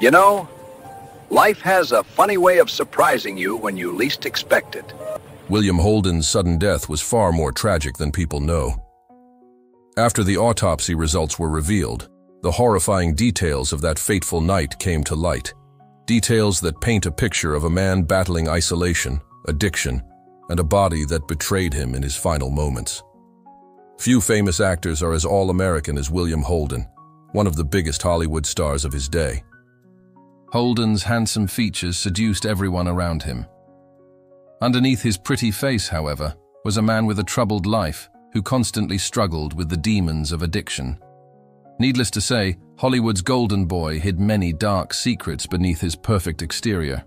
You know, life has a funny way of surprising you when you least expect it. William Holden's sudden death was far more tragic than people know. After the autopsy results were revealed, the horrifying details of that fateful night came to light. Details that paint a picture of a man battling isolation, addiction, and a body that betrayed him in his final moments. Few famous actors are as all-American as William Holden, one of the biggest Hollywood stars of his day. Holden's handsome features seduced everyone around him. Underneath his pretty face, however, was a man with a troubled life who constantly struggled with the demons of addiction. Needless to say, Hollywood's golden boy hid many dark secrets beneath his perfect exterior.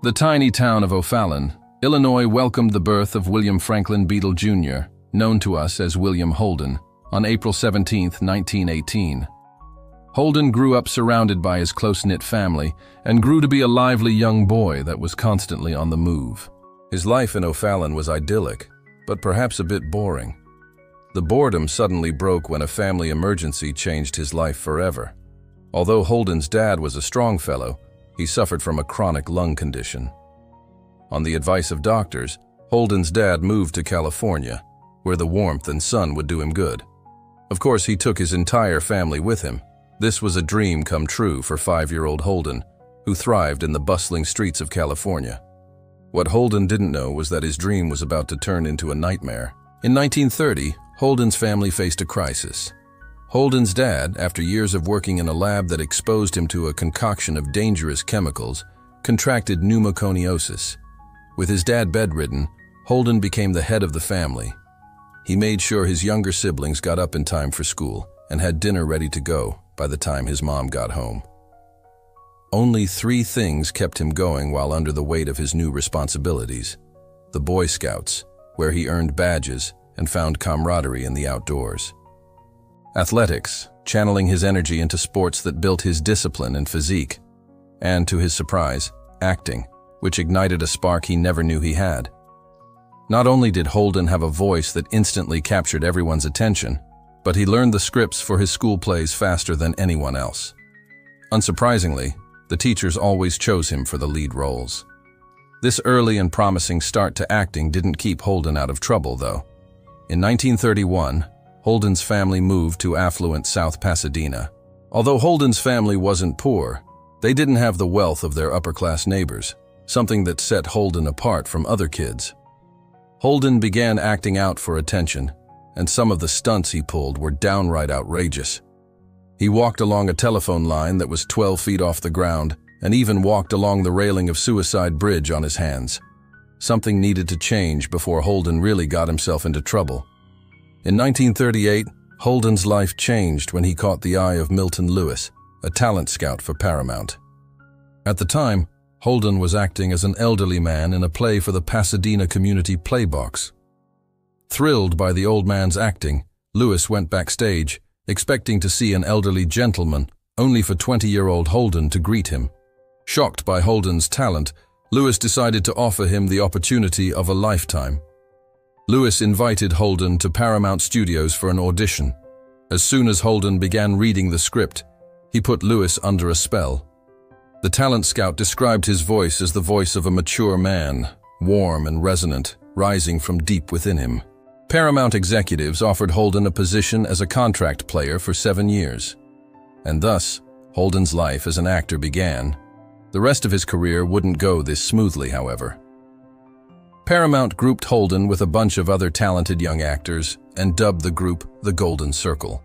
The tiny town of O'Fallon, Illinois welcomed the birth of William Franklin Beadle Jr., known to us as William Holden, on April 17, 1918. Holden grew up surrounded by his close-knit family and grew to be a lively young boy that was constantly on the move. His life in O'Fallon was idyllic, but perhaps a bit boring. The boredom suddenly broke when a family emergency changed his life forever. Although Holden's dad was a strong fellow, he suffered from a chronic lung condition. On the advice of doctors, Holden's dad moved to California, where the warmth and sun would do him good. Of course, he took his entire family with him. This was a dream come true for 5-year-old Holden, who thrived in the bustling streets of California. What Holden didn't know was that his dream was about to turn into a nightmare. In 1930, Holden's family faced a crisis. Holden's dad, after years of working in a lab that exposed him to a concoction of dangerous chemicals, contracted pneumoconiosis. With his dad bedridden, Holden became the head of the family. He made sure his younger siblings got up in time for school and had dinner ready to go by the time his mom got home. Only 3 things kept him going while under the weight of his new responsibilities: the Boy Scouts, where he earned badges and found camaraderie in the outdoors; athletics, channeling his energy into sports that built his discipline and physique; and, to his surprise, acting, which ignited a spark he never knew he had. Not only did Holden have a voice that instantly captured everyone's attention, but he learned the scripts for his school plays faster than anyone else. Unsurprisingly, the teachers always chose him for the lead roles. This early and promising start to acting didn't keep Holden out of trouble, though. In 1931, Holden's family moved to affluent South Pasadena. Although Holden's family wasn't poor, they didn't have the wealth of their upper-class neighbors, something that set Holden apart from other kids. Holden began acting out for attention, and some of the stunts he pulled were downright outrageous. He walked along a telephone line that was 12 feet off the ground, and even walked along the railing of Suicide Bridge on his hands. Something needed to change before Holden really got himself into trouble. In 1938, Holden's life changed when he caught the eye of Milton Lewis, a talent scout for Paramount. At the time, Holden was acting as an elderly man in a play for the Pasadena Community Playbox. Thrilled by the old man's acting, Lewis went backstage, expecting to see an elderly gentleman, only for 20-year-old Holden to greet him. Shocked by Holden's talent, Lewis decided to offer him the opportunity of a lifetime. Lewis invited Holden to Paramount Studios for an audition. As soon as Holden began reading the script, he put Lewis under a spell. The talent scout described his voice as the voice of a mature man, warm and resonant, rising from deep within him. Paramount executives offered Holden a position as a contract player for 7 years. And thus, Holden's life as an actor began. The rest of his career wouldn't go this smoothly, however. Paramount grouped Holden with a bunch of other talented young actors and dubbed the group the Golden Circle.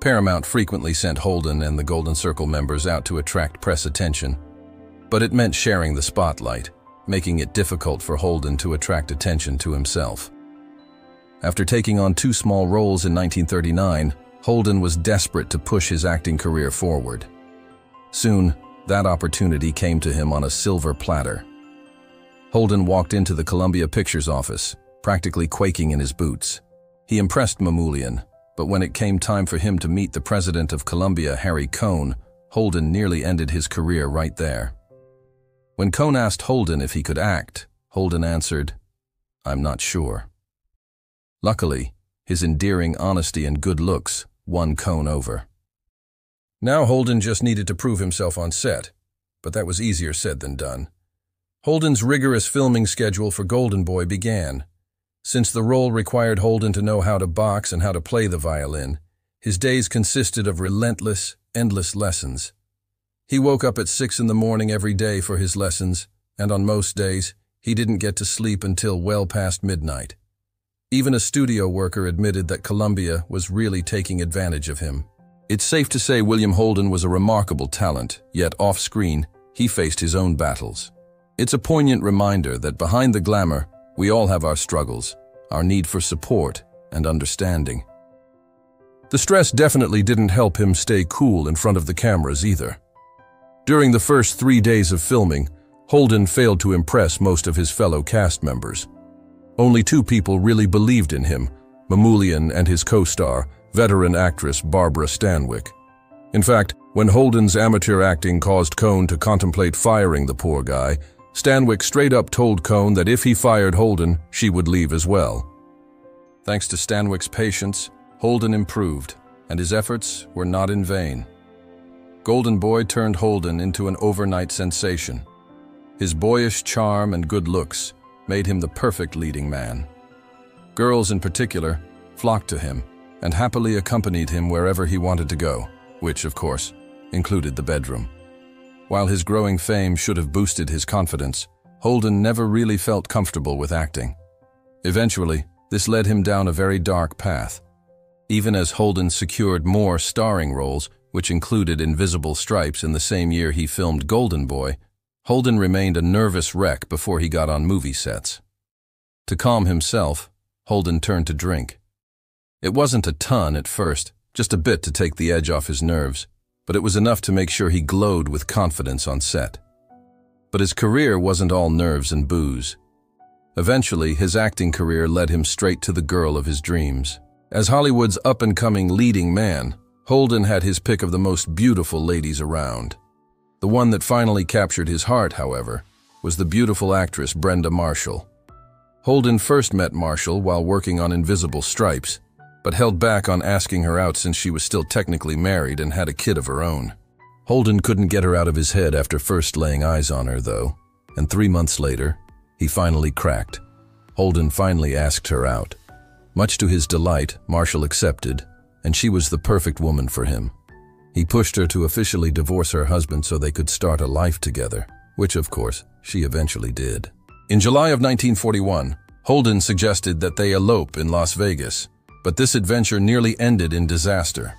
Paramount frequently sent Holden and the Golden Circle members out to attract press attention, but it meant sharing the spotlight, making it difficult for Holden to attract attention to himself. After taking on 2 small roles in 1939, Holden was desperate to push his acting career forward. Soon, that opportunity came to him on a silver platter. Holden walked into the Columbia Pictures office, practically quaking in his boots. He impressed Mamoulian, but when it came time for him to meet the president of Columbia, Harry Cohn, Holden nearly ended his career right there. When Cohn asked Holden if he could act, Holden answered, "I'm not sure." Luckily, his endearing honesty and good looks won Cohn over. Now Holden just needed to prove himself on set, but that was easier said than done. Holden's rigorous filming schedule for Golden Boy began. Since the role required Holden to know how to box and how to play the violin, his days consisted of relentless, endless lessons. He woke up at 6 in the morning every day for his lessons, and on most days, he didn't get to sleep until well past midnight. Even a studio worker admitted that Columbia was really taking advantage of him. It's safe to say William Holden was a remarkable talent, yet off-screen, he faced his own battles. It's a poignant reminder that behind the glamour, we all have our struggles, our need for support and understanding. The stress definitely didn't help him stay cool in front of the cameras either. During the first 3 days of filming, Holden failed to impress most of his fellow cast members. Only 2 people really believed in him, Mamoulian and his co-star, veteran actress Barbara Stanwyck. In fact, when Holden's amateur acting caused Cohn to contemplate firing the poor guy, Stanwyck straight up told Cohn that if he fired Holden, she would leave as well. Thanks to Stanwyck's patience, Holden improved, and his efforts were not in vain. Golden Boy turned Holden into an overnight sensation. His boyish charm and good looks made him the perfect leading man. Girls in particular flocked to him and happily accompanied him wherever he wanted to go, which, of course, included the bedroom. While his growing fame should have boosted his confidence, Holden never really felt comfortable with acting. Eventually, this led him down a very dark path. Even as Holden secured more starring roles, which included Invisible Stripes in the same year he filmed Golden Boy, Holden remained a nervous wreck before he got on movie sets. To calm himself, Holden turned to drink. It wasn't a ton at first, just a bit to take the edge off his nerves, but it was enough to make sure he glowed with confidence on set. But his career wasn't all nerves and booze. Eventually, his acting career led him straight to the girl of his dreams. As Hollywood's up-and-coming leading man, Holden had his pick of the most beautiful ladies around. The one that finally captured his heart, however, was the beautiful actress Brenda Marshall. Holden first met Marshall while working on Invisible Stripes, but held back on asking her out since she was still technically married and had a kid of her own. Holden couldn't get her out of his head after first laying eyes on her, though, and 3 months later, he finally cracked. Holden finally asked her out. Much to his delight, Marshall accepted, and she was the perfect woman for him. He pushed her to officially divorce her husband so they could start a life together, which, of course, she eventually did. In July of 1941, Holden suggested that they elope in Las Vegas, but this adventure nearly ended in disaster.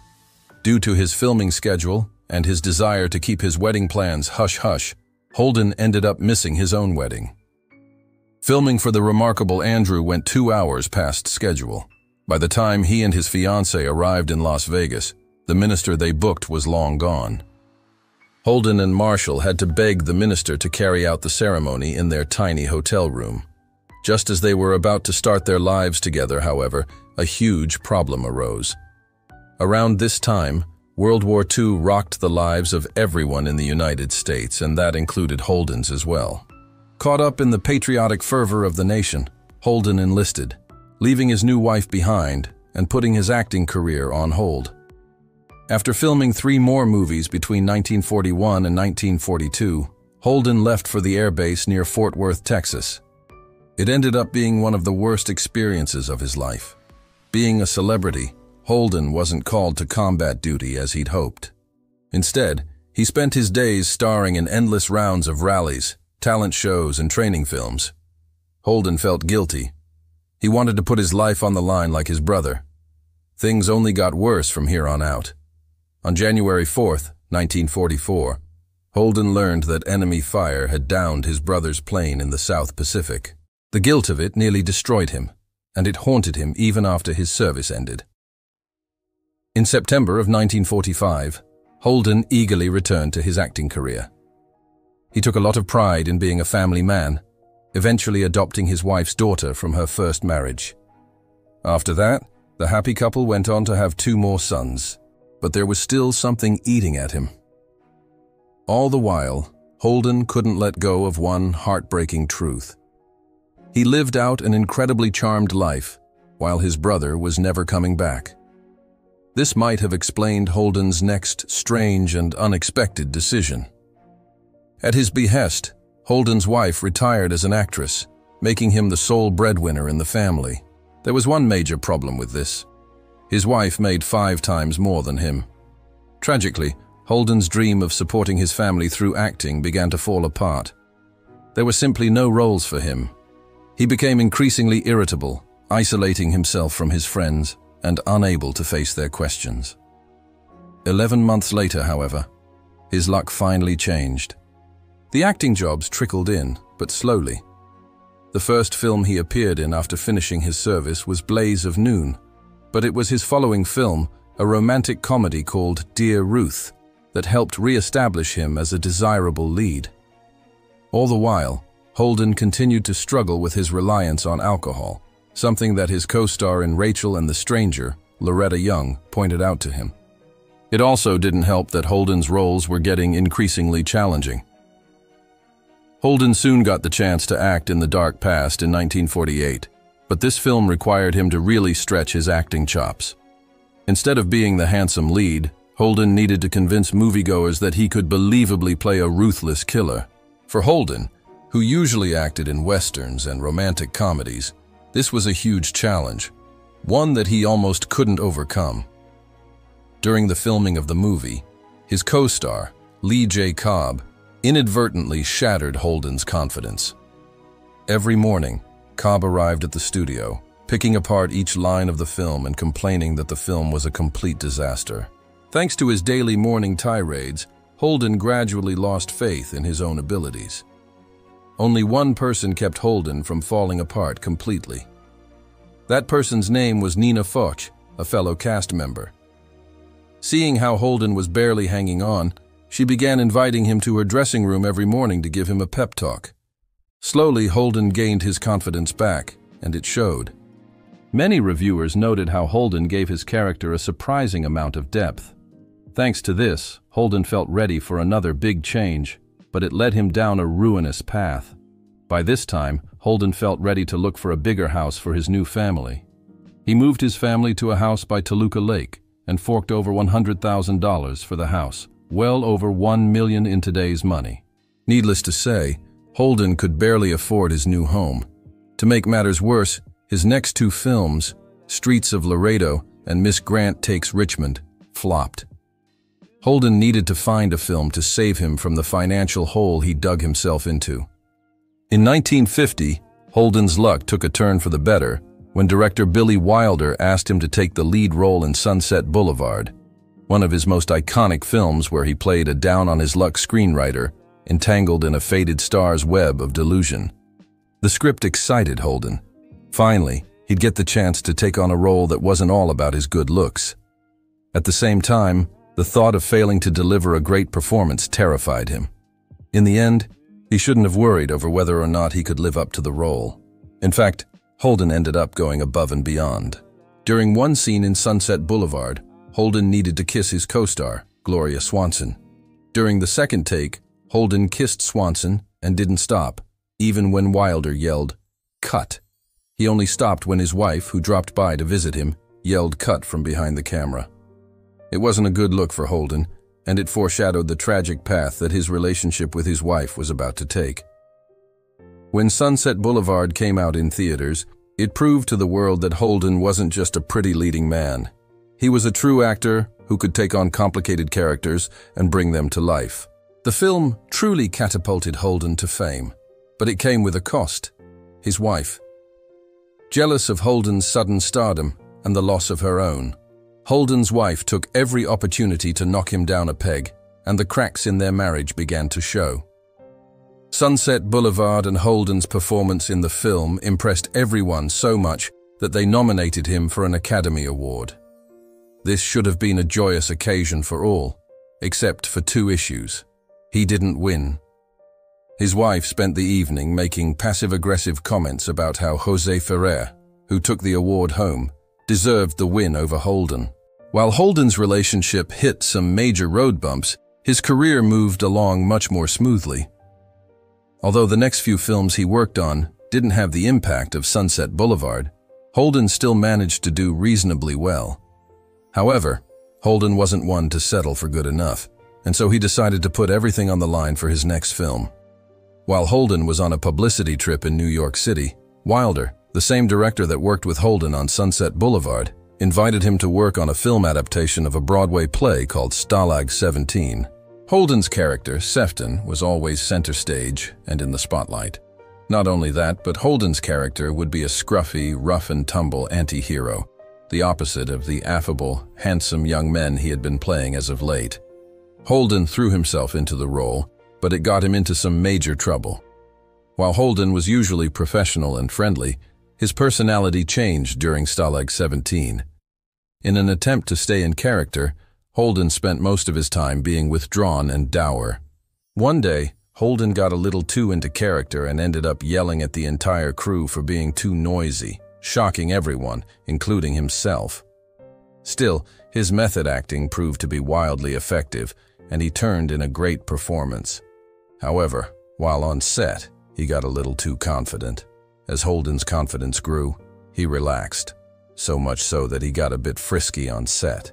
Due to his filming schedule and his desire to keep his wedding plans hush-hush, Holden ended up missing his own wedding. Filming for the remarkable Andrew went 2 hours past schedule. By the time he and his fiancée arrived in Las Vegas, the minister they booked was long gone. Holden and Marshall had to beg the minister to carry out the ceremony in their tiny hotel room. Just as they were about to start their lives together, however, a huge problem arose. Around this time, World War II rocked the lives of everyone in the United States, and that included Holden's as well. Caught up in the patriotic fervor of the nation, Holden enlisted, leaving his new wife behind and putting his acting career on hold. After filming 3 more movies between 1941 and 1942, Holden left for the airbase near Fort Worth, Texas. It ended up being one of the worst experiences of his life. Being a celebrity, Holden wasn't called to combat duty as he'd hoped. Instead, he spent his days starring in endless rounds of rallies, talent shows, and training films. Holden felt guilty. He wanted to put his life on the line like his brother. Things only got worse from here on out. On January 4th, 1944, Holden learned that enemy fire had downed his brother's plane in the South Pacific. The guilt of it nearly destroyed him, and it haunted him even after his service ended. In September of 1945, Holden eagerly returned to his acting career. He took a lot of pride in being a family man, eventually adopting his wife's daughter from her first marriage. After that, the happy couple went on to have 2 more sons, but there was still something eating at him. All the while, Holden couldn't let go of one heartbreaking truth. He lived out an incredibly charmed life, while his brother was never coming back. This might have explained Holden's next strange and unexpected decision. At his behest, Holden's wife retired as an actress, making him the sole breadwinner in the family. There was one major problem with this. His wife made 5 times more than him. Tragically, Holden's dream of supporting his family through acting began to fall apart. There were simply no roles for him. He became increasingly irritable, isolating himself from his friends and unable to face their questions. 11 months later, however, his luck finally changed. The acting jobs trickled in, but slowly. The first film he appeared in after finishing his service was Blaze of Noon, but it was his following film, a romantic comedy called Dear Ruth, that helped re-establish him as a desirable lead. All the while, Holden continued to struggle with his reliance on alcohol, something that his co-star in Rachel and the Stranger, Loretta Young, pointed out to him. It also didn't help that Holden's roles were getting increasingly challenging. Holden soon got the chance to act in The Dark Past in 1948, but this film required him to really stretch his acting chops. Instead of being the handsome lead, Holden needed to convince moviegoers that he could believably play a ruthless killer. For Holden, who usually acted in westerns and romantic comedies, this was a huge challenge, one that he almost couldn't overcome. During the filming of the movie, his co-star, Lee J. Cobb, inadvertently shattered Holden's confidence. Every morning, Cobb arrived at the studio, picking apart each line of the film and complaining that the film was a complete disaster. Thanks to his daily morning tirades, Holden gradually lost faith in his own abilities. Only one person kept Holden from falling apart completely. That person's name was Nina Foch, a fellow cast member. Seeing how Holden was barely hanging on, she began inviting him to her dressing room every morning to give him a pep talk. Slowly, Holden gained his confidence back, and it showed. Many reviewers noted how Holden gave his character a surprising amount of depth. Thanks to this, Holden felt ready for another big change, but it led him down a ruinous path. By this time, Holden felt ready to look for a bigger house for his new family. He moved his family to a house by Toluca Lake and forked over $100,000 for the house, well over $1 million in today's money. Needless to say, Holden could barely afford his new home. To make matters worse, his next 2 films, Streets of Laredo and Miss Grant Takes Richmond, flopped. Holden needed to find a film to save him from the financial hole he dug himself into. In 1950, Holden's luck took a turn for the better when director Billy Wilder asked him to take the lead role in Sunset Boulevard, one of his most iconic films where he played a down-on-his-luck screenwriter entangled in a faded star's web of delusion. The script excited Holden. Finally, he'd get the chance to take on a role that wasn't all about his good looks. At the same time, the thought of failing to deliver a great performance terrified him. In the end, he shouldn't have worried over whether or not he could live up to the role. In fact, Holden ended up going above and beyond. During one scene in Sunset Boulevard, Holden needed to kiss his co-star, Gloria Swanson. During the second take, Holden kissed Swanson and didn't stop, even when Wilder yelled, "Cut." He only stopped when his wife, who dropped by to visit him, yelled "cut" from behind the camera. It wasn't a good look for Holden, and it foreshadowed the tragic path that his relationship with his wife was about to take. When Sunset Boulevard came out in theaters, it proved to the world that Holden wasn't just a pretty leading man. He was a true actor who could take on complicated characters and bring them to life. The film truly catapulted Holden to fame, but it came with a cost: his wife. Jealous of Holden's sudden stardom and the loss of her own, Holden's wife took every opportunity to knock him down a peg, and the cracks in their marriage began to show. Sunset Boulevard and Holden's performance in the film impressed everyone so much that they nominated him for an Academy Award. This should have been a joyous occasion for all, except for 2 issues. He didn't win. His wife spent the evening making passive-aggressive comments about how Jose Ferrer, who took the award home, deserved the win over Holden. While Holden's relationship hit some major road bumps, his career moved along much more smoothly. Although the next few films he worked on didn't have the impact of Sunset Boulevard, Holden still managed to do reasonably well. However, Holden wasn't one to settle for good enough, and so he decided to put everything on the line for his next film. While Holden was on a publicity trip in New York City, Wilder, the same director that worked with Holden on Sunset Boulevard, invited him to work on a film adaptation of a Broadway play called Stalag 17. Holden's character, Sefton, was always center stage and in the spotlight. Not only that, but Holden's character would be a scruffy, rough-and-tumble anti-hero, the opposite of the affable, handsome young men he had been playing as of late. Holden threw himself into the role, but it got him into some major trouble. While Holden was usually professional and friendly, his personality changed during Stalag 17. In an attempt to stay in character, Holden spent most of his time being withdrawn and dour. One day, Holden got a little too into character and ended up yelling at the entire crew for being too noisy, shocking everyone, including himself. Still, his method acting proved to be wildly effective, and he turned in a great performance. However, while on set, he got a little too confident. As Holden's confidence grew, he relaxed, so much so that he got a bit frisky on set.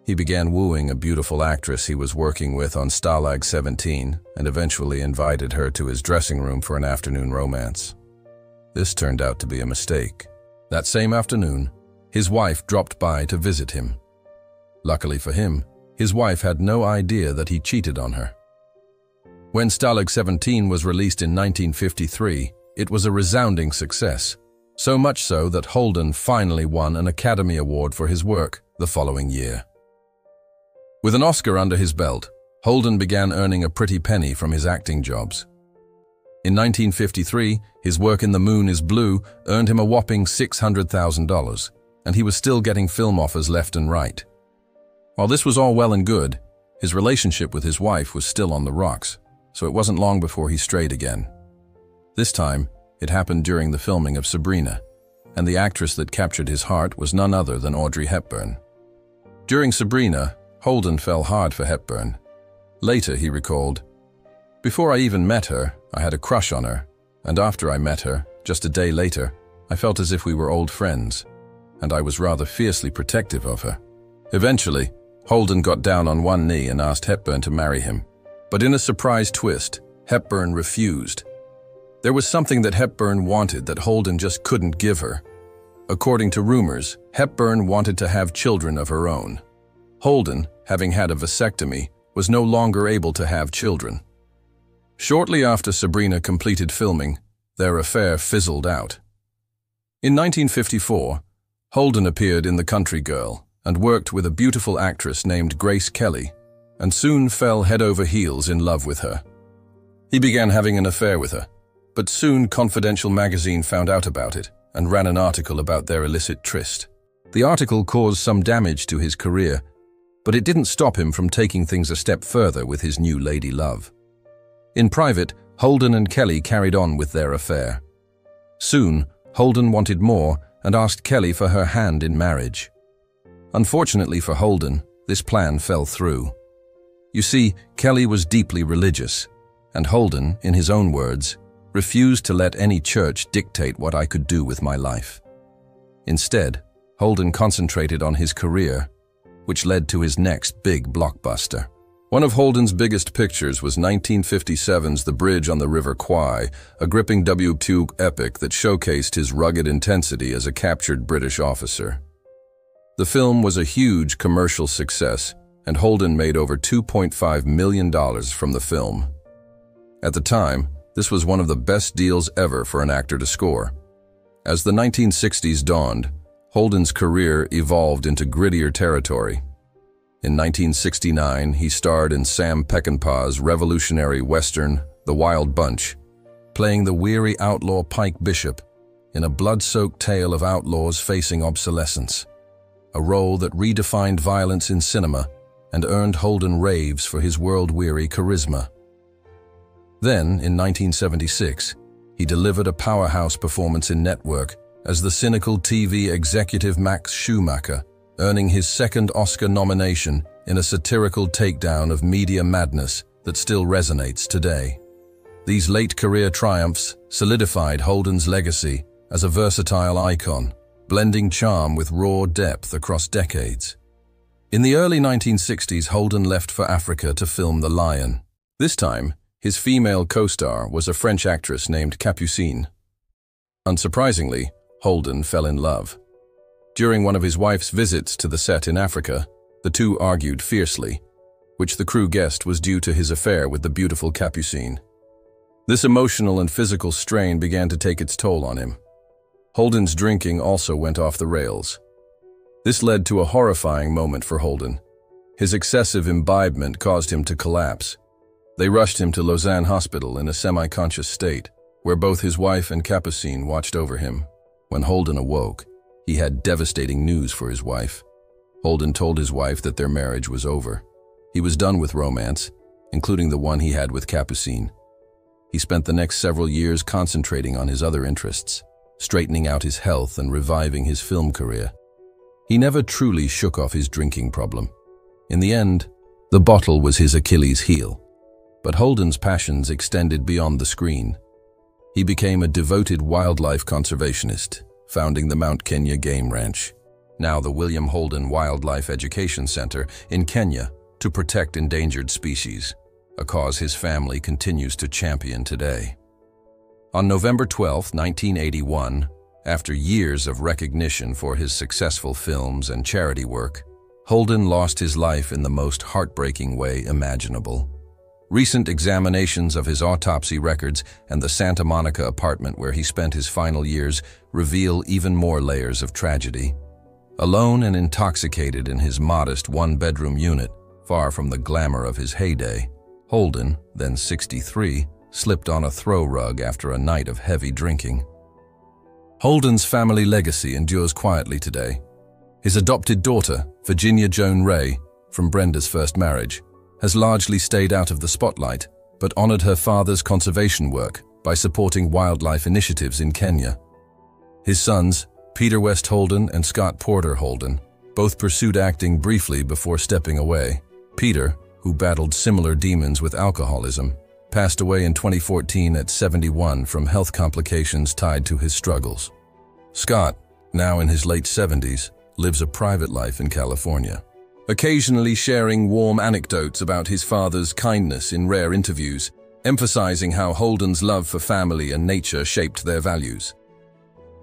He began wooing a beautiful actress he was working with on Stalag 17 and eventually invited her to his dressing room for an afternoon romance. This turned out to be a mistake. That same afternoon, his wife dropped by to visit him. Luckily for him, his wife had no idea that he cheated on her. When Stalag 17 was released in 1953, it was a resounding success, so much so that Holden finally won an Academy Award for his work the following year. With an Oscar under his belt, Holden began earning a pretty penny from his acting jobs. In 1953, his work in The Moon is Blue earned him a whopping $600,000, and he was still getting film offers left and right. While this was all well and good, his relationship with his wife was still on the rocks, so it wasn't long before he strayed again. This time, it happened during the filming of Sabrina, and the actress that captured his heart was none other than Audrey Hepburn. During Sabrina, Holden fell hard for Hepburn. Later, he recalled, "Before I even met her, I had a crush on her, and after I met her, just a day later, I felt as if we were old friends, and I was rather fiercely protective of her." Eventually, Holden got down on one knee and asked Hepburn to marry him. But in a surprise twist, Hepburn refused. There was something that Hepburn wanted that Holden just couldn't give her. According to rumors, Hepburn wanted to have children of her own. Holden, having had a vasectomy, was no longer able to have children. Shortly after Sabrina completed filming, their affair fizzled out. In 1954, Holden appeared in The Country Girl and worked with a beautiful actress named Grace Kelly, and soon fell head over heels in love with her. He began having an affair with her, but soon Confidential magazine found out about it and ran an article about their illicit tryst. The article caused some damage to his career, but it didn't stop him from taking things a step further with his new lady love. In private, Holden and Kelly carried on with their affair. Soon, Holden wanted more and asked Kelly for her hand in marriage. Unfortunately for Holden, this plan fell through. You see, Kelly was deeply religious, and Holden, in his own words, refused to let any church dictate what I could do with my life. Instead, Holden concentrated on his career, which led to his next big blockbuster. One of Holden's biggest pictures was 1957's The Bridge on the River Kwai, a gripping WWII epic that showcased his rugged intensity as a captured British officer. The film was a huge commercial success, and Holden made over $2.5 million from the film. At the time, this was one of the best deals ever for an actor to score. As the 1960s dawned, Holden's career evolved into grittier territory. In 1969, he starred in Sam Peckinpah's revolutionary western, The Wild Bunch, playing the weary outlaw Pike Bishop in a blood-soaked tale of outlaws facing obsolescence, a role that redefined violence in cinema and earned Holden raves for his world-weary charisma. Then, in 1976, he delivered a powerhouse performance in Network as the cynical TV executive Max Schumacher, earning his second Oscar nomination in a satirical takedown of media madness that still resonates today. These late career triumphs solidified Holden's legacy as a versatile icon, blending charm with raw depth across decades. In the early 1960s, Holden left for Africa to film The Lion. This time, his female co-star was a French actress named Capucine. Unsurprisingly, Holden fell in love. During one of his wife's visits to the set in Africa, the two argued fiercely, which the crew guessed was due to his affair with the beautiful Capucine. This emotional and physical strain began to take its toll on him. Holden's drinking also went off the rails. This led to a horrifying moment for Holden. His excessive imbibement caused him to collapse. They rushed him to Lausanne Hospital in a semi-conscious state, where both his wife and Capucine watched over him. When Holden awoke, he had devastating news for his wife. Holden told his wife that their marriage was over. He was done with romance, including the one he had with Capucine. He spent the next several years concentrating on his other interests, straightening out his health and reviving his film career. He never truly shook off his drinking problem. In the end, the bottle was his Achilles heel. But Holden's passions extended beyond the screen. He became a devoted wildlife conservationist, founding the Mount Kenya Game Ranch, now the William Holden Wildlife Education Center in Kenya, to protect endangered species, a cause his family continues to champion today. On November 12, 1981, after years of recognition for his successful films and charity work, Holden lost his life in the most heartbreaking way imaginable. Recent examinations of his autopsy records and the Santa Monica apartment where he spent his final years reveal even more layers of tragedy. Alone and intoxicated in his modest one-bedroom unit, far from the glamour of his heyday, Holden, then 63, slipped on a throw rug after a night of heavy drinking. Holden's family legacy endures quietly today. His adopted daughter, Virginia Joan Ray, from Brenda's first marriage, has largely stayed out of the spotlight, but honored her father's conservation work by supporting wildlife initiatives in Kenya. His sons, Peter West Holden and Scott Porter Holden, both pursued acting briefly before stepping away. Peter, who battled similar demons with alcoholism, passed away in 2014 at 71 from health complications tied to his struggles. Scott, now in his late 70s, lives a private life in California, occasionally sharing warm anecdotes about his father's kindness in rare interviews, emphasizing how Holden's love for family and nature shaped their values.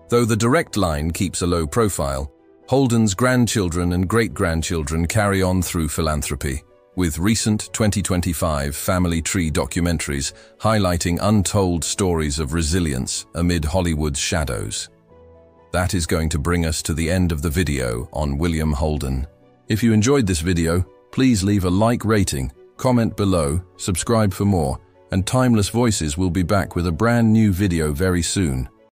Though the direct line keeps a low profile, Holden's grandchildren and great-grandchildren carry on through philanthropy, with recent 2025 Family Tree documentaries highlighting untold stories of resilience amid Hollywood's shadows. That is going to bring us to the end of the video on William Holden. If you enjoyed this video, please leave a like rating, comment below, subscribe for more, and Timeless Voices will be back with a brand new video very soon.